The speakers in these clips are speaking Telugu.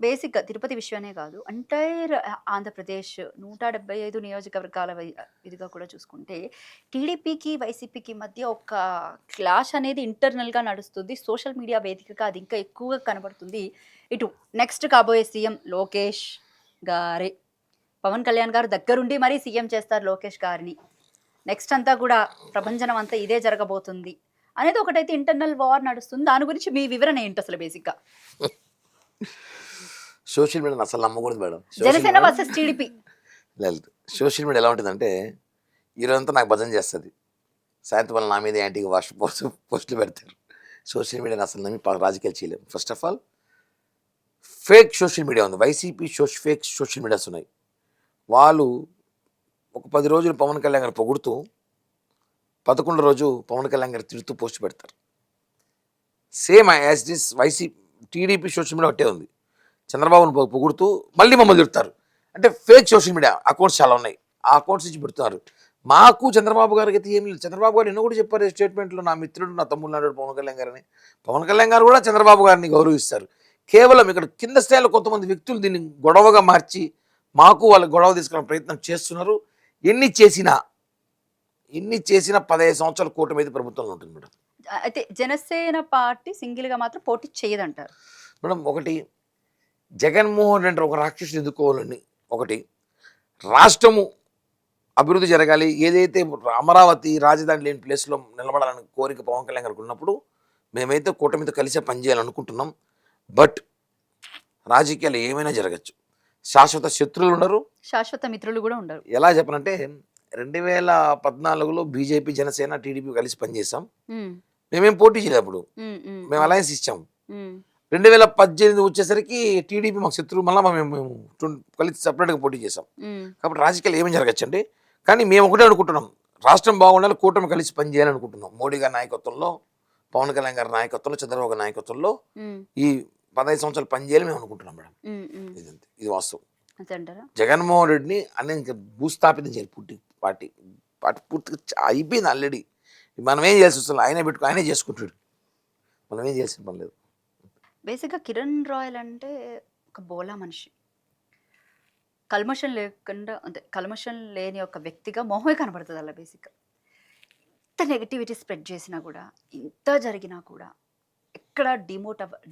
బేసిక్‌గా తిరుపతి విషయమే కాదు. ఎంటైర్ ఆంధ్రప్రదేశ్ 175 నియోజకవర్గాల ఇదిగా కూడా చూసుకుంటే టీడీపీకి, వైసీపీకి మధ్య ఒక క్లాష్ అనేది ఇంటర్నల్‌గా నడుస్తుంది. సోషల్ మీడియా వేదికగా అది ఇంకా ఎక్కువగా కనబడుతుంది. ఇటు నెక్స్ట్ కాబోయే సీఎం లోకేష్ గారే. పవన్ కళ్యాణ్ గారు దగ్గరుండి మరీ సీఎం చేస్తారు లోకేష్ గారిని. నెక్స్ట్ అంతా కూడా ప్రభంజనం అంతా ఇదే జరగబోతుంది అనేది ఒకటైతే ఇంటర్నల్ వార్ నడుస్తుంది. దాని గురించి మీ వివరణ ఏంటి అసలు బేసిక్‌గా? సోషల్ మీడియాని అసలు నమ్మకూడదు మేడం. Janasena versus TDP. లేదు, సోషల్ మీడియా ఎలా ఉంటుందంటే ఈరోజంతా నాకు భజన చేస్తుంది, సాయంత్రం వల్ల నా మీద యాంటీగా పోస్టులు పెడతారు. సోషల్ మీడియాని అసలు నమ్మి రాజకీయాలు చేయలేము. First of all fake social media ఉంది. వైసీపీ ఫేక్ సోషల్ మీడియాస్ ఉన్నాయి. వాళ్ళు ఒక 10 రోజులు పవన్ కళ్యాణ్ గారు పొగుడుతూ 11 రోజు పవన్ కళ్యాణ్ గారు తిడుతూ పోస్ట్ పెడతారు. Same as this TDP social media ఒకటే ఉంది. చంద్రబాబును పొగుడుతూ మళ్ళీ మమ్మల్ని తిడతారు. అంటే ఫేక్ సోషల్ మీడియా అకౌంట్స్ చాలా ఉన్నాయి. ఆ అకౌంట్స్ నుంచి పెడుతున్నారు. మాకు చంద్రబాబు గారికి అయితే ఏం లేదు. చంద్రబాబు గారు ఎన్నో కూడా చెప్పారు స్టేట్మెంట్లో, నా మిత్రుడు నా తమ్ముడు నాడు పవన్ కళ్యాణ్ గారని. పవన్ కళ్యాణ్ గారు కూడా చంద్రబాబు గారిని గౌరవిస్తారు. కేవలం ఇక్కడ కింద స్థాయిలో కొంతమంది వ్యక్తులు దీన్ని గొడవగా మార్చి మాకు వాళ్ళ గొడవ తీసుకునే ప్రయత్నం చేస్తున్నారు. ఎన్ని చేసినా 15 సంవత్సరాల కూటమి అయితే ప్రభుత్వంలో ఉంటుంది మేడం. అయితే జనసేన పార్టీ సింగిల్గా మాత్రం పోటీ చేయదంటారు మేడం. ఒకటి, జగన్మోహన్ రెడ్డి ఒక రాక్షసుని ఎదుర్కోవాలని, ఒకటి రాష్ట్రము అభివృద్ధి జరగాలి, ఏదైతే అమరావతి రాజధాని లేని ప్లేస్లో నిలబడాలని కోరిక పవన్ కళ్యాణ్ గారికి ఉన్నప్పుడు మేమైతే కూటమితో కలిసే పనిచేయాలనుకుంటున్నాం. బట్ రాజకీయాలు ఏమైనా జరగచ్చు. శాశ్వత శత్రువులు ఉండరు, శాశ్వత మిత్రులు కూడా ఉండరు. ఎలా చెప్పనంటే 2014లో బీజేపీ, జనసేన, టీడీపీ కలిసి పనిచేసాం. మేమేం పోటీ చేయలేదు అప్పుడు, మేము అలయన్స్ ఇచ్చాం. 2018 వచ్చేసరికి టీడీపీ మాకు శత్రువు, మళ్ళీ మేము కలిసి సపరేట్గా పోటీ చేసాం. కాబట్టి రాజకీయాలు ఏమేమి జరగచ్చండి. కానీ మేము ఒకటే అనుకుంటున్నాం, రాష్ట్రం బాగుండాలి, కూటమి కలిసి పనిచేయాలనుకుంటున్నాం. మోడీ గారి నాయకత్వంలో, పవన్ కళ్యాణ్ గారి నాయకత్వంలో, చంద్రబాబు గారి నాయకత్వంలో ఈ 15 సంవత్సరాలు పనిచేయాలని మేము అనుకుంటున్నాం మేడం. ఇది వాస్తవం. జగన్మోహన్ రెడ్డిని అన్ని భూస్థాపితం చేయాలి. పార్టీ పూర్తిగా అయిపోయింది ఆల్రెడీ. మనం ఏం చేయాల్సి వస్తుంది, ఆయనే పెట్టుకుని ఆయనే చేసుకుంటాడు. మనం ఏం చేయాల్సిన పని లేదు. బేసిక్గా కిరణ్ రాయల్ అంటే ఒక బోలా మనిషి, కల్మషం లేకుండా, అంటే కల్మషం లేని ఒక వ్యక్తిగా మొహమే కనబడుతుంది అలా. బేసిక్గా ఇంత నెగిటివిటీ స్ప్రెడ్ చేసినా కూడా, ఇంత జరిగినా కూడా ఎక్కడ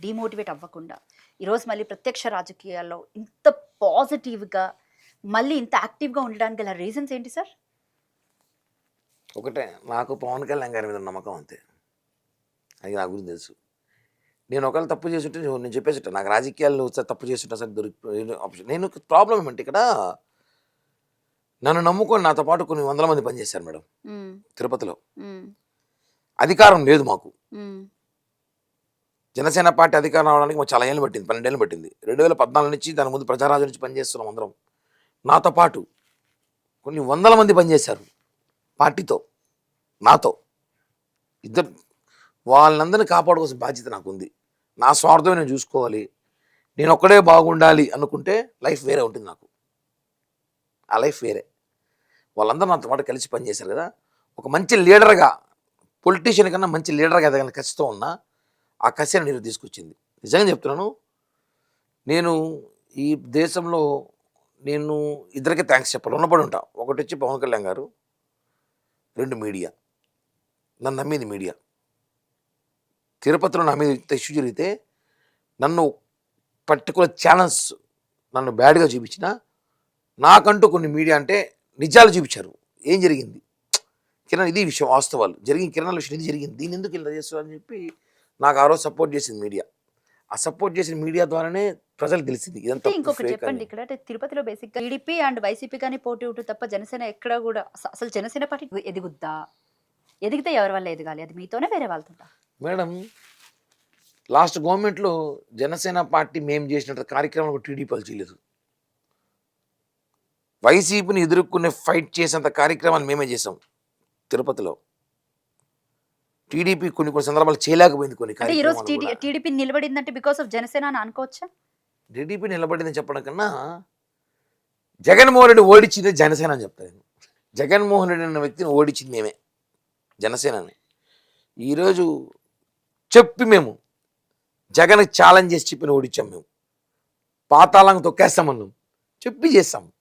డిమోటివేట్ అవ్వకుండా ఈరోజు మళ్ళీ ప్రత్యక్ష రాజకీయాల్లో ఇంత పాజిటివ్గా మళ్ళీ ఇంత యాక్టివ్గా ఉండడానికి గల రీజన్స్ ఏంటి సార్? ఒకటే, నాకు పవన్ కళ్యాణ్ గారి మీద నమ్మకం, అంతే. అది నా గురించి తెలుసు. నేను ఒకవేళ తప్పు చేస్తుంటే నేను చెప్పేసి నాకు రాజకీయాల్లో తప్పు చేస్తుంటా సార్ ఆప్షన్. నేను ప్రాబ్లం ఏమంటే, ఇక్కడ నన్ను నమ్ముకొని నాతో పాటు కొన్ని 100 మంది పనిచేశారు మేడం. తిరుపతిలో అధికారం లేదు మాకు. జనసేన పార్టీ అధికారం రావడానికి మాకు చాలా ఏళ్ళు పట్టింది, 12 ఏళ్ళు పట్టింది. 2014 నుంచి దాని ముందు ప్రజారాజు నుంచి పనిచేస్తున్నాం అందరం. నాతో పాటు కొన్ని 100 మంది పనిచేశారు పార్టీతో, నాతో. ఇద్దరు వాళ్ళందరినీ కాపాడుకోవాల్సిన బాధ్యత నాకు ఉంది. నా స్వార్థమే నేను చూసుకోవాలి, నేను ఒక్కడే బాగుండాలి అనుకుంటే లైఫ్ వేరే ఉంటుంది నాకు. ఆ లైఫ్ వేరే. వాళ్ళందరూ నాతో పాటు కలిసి పనిచేశారు కదా. ఒక మంచి లీడర్గా, పొలిటీషియన్ కన్నా మంచి లీడర్గా ఎదగని కసితో ఉన్నా, ఆ కసిని నేను తీసుకొచ్చింది. నిజంగా చెప్తున్నాను. నేను ఈ దేశంలో నేను ఇద్దరికే థ్యాంక్స్ చెప్పాలి, రుణపడి ఉంటా. ఒకటి వచ్చి పవన్ కళ్యాణ్ గారు, 2 మీడియా. నన్ను నమ్మేది మీడియా. తిరుపతిలో నా మీద ఇంత ఇష్యూ జరిగితే నన్ను పర్టికులర్ ఛానల్స్ నన్ను బ్యాడ్గా చూపించిన, నాకంటూ కొన్ని మీడియా అంటే నిజాలు చూపించారు. ఏం జరిగింది కిరణ్, ఇది విషయం, వాస్తవాలు జరిగింది, కిరణ్ విషయం ఇది జరిగింది, దీన్ని ఎందుకు ఇలా చేస్తారు అని చెప్పి నాకు ఆ రోజు సపోర్ట్ చేసింది మీడియా. ఆ సపోర్ట్ చేసిన మీడియా ద్వారానే ప్రజలు తెలిసింది ఇదంతా. ఇంకొకటి చెప్పండి, ఇక్కడ తిరుపతిలో బేసిక్ టీడీపీ అండ్ వైసీపీ కానీ పోటీ ఉంటుంది తప్ప జనసేన ఎక్కడ కూడా అసలు జనసేన పార్టీ ఎదుగుద్దా? ఎదిగితే ఎవరి వల్ల ఎదగాలి? అది మీతోనే వేరే వాళ్ళతో మేడం. లాస్ట్ గవర్నమెంట్లో జనసేన పార్టీ మేము చేసినట్టు కార్యక్రమాలు టీడీపీ వాళ్ళు చేయలేదు. వైసీపీని ఎదుర్కొనే ఫైట్ చేసేంత కార్యక్రమాలు మేమే చేసాం తిరుపతిలో. టీడీపీ కొన్ని సందర్భాలు చేయలేకపోయింది. టీడీపీ నిలబడిందంటే బికాస్ ఆఫ్ జనసేన అని అనుకోవచ్చా? టీడీపీ నిలబడిందని చెప్పడం కన్నా జగన్మోహన్ రెడ్డి ఓడించింది జనసేన అని చెప్తాను. జగన్మోహన్ రెడ్డి అన్న వ్యక్తిని ఓడించింది మేమే, జనసేనని. ఈరోజు చెప్పి మేము జగన్ ఛాలెంజ్ చేసి చెప్పిన ఓడిచ్చాం మేము. పాతాళంగా తొక్కేస్తామన్నాం, చెప్పి చేస్తాం.